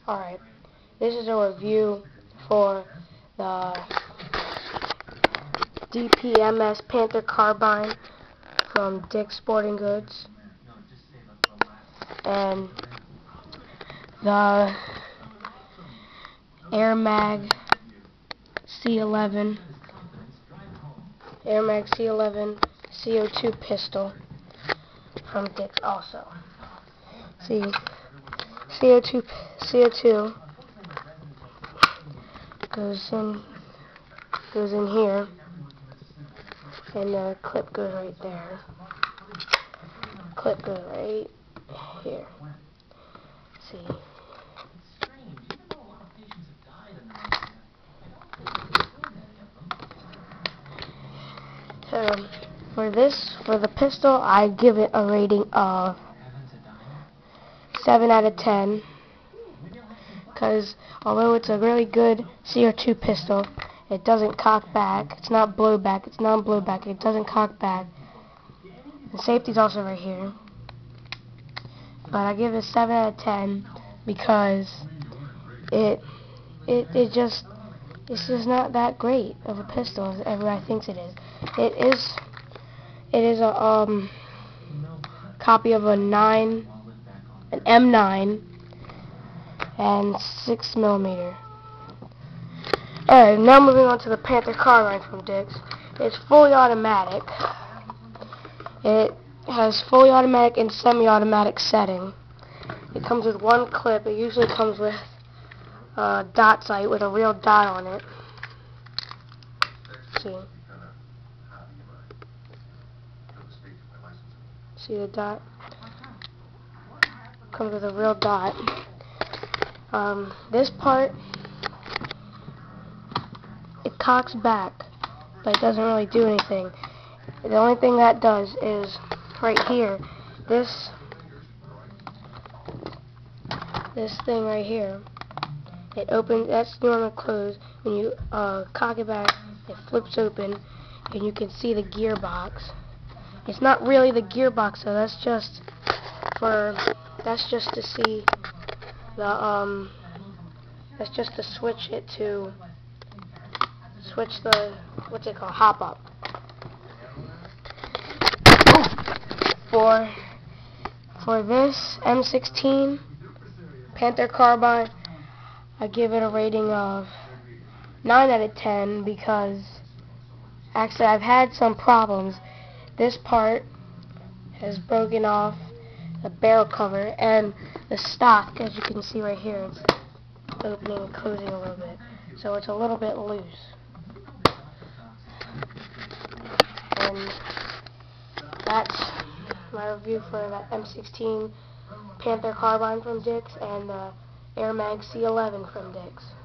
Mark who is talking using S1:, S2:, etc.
S1: Alright, this is a review for the DPMS Panther Carbine from Dick's Sporting Goods and the Air Mag C11 CO2 pistol from Dick's also. See, CO2 goes in here, and the clip goes right there. Clip goes right here. See. So for the pistol, I give it a rating of 7 out of 10, because although it's a really good CO2 pistol, it doesn't cock back. It's not blowback. It's non-blowback. It doesn't cock back. The safety's also right here. But I give it a 7 out of 10 because it's just not that great of a pistol as everybody thinks it is. It is a copy of an M9 and 6mm. Alright, now moving on to the Panther Carbine from Dick's. It's fully automatic. It has fully automatic and semi-automatic setting. It comes with one clip. It usually comes with a dot sight with a real dot on it. See the dot? Comes with a real dot. This part, it cocks back, but it doesn't really do anything. The only thing that does is right here, this thing right here. It opens. That's normally closed. When you cock it back, it flips open, and you can see the gearbox. It's not really the gearbox, though. That's just to see the That's just to switch it to the what's it called, hop up. For this M16 Panther Carbine, I give it a rating of 9 out of 10 because actually I've had some problems. This part has broken off the barrel cover, and the stock, as you can see right here, it's opening and closing a little bit, so it's a little bit loose. And that's my review for that M16 Panther Carbine from Dick's and the Air Mag C11 from Dick's.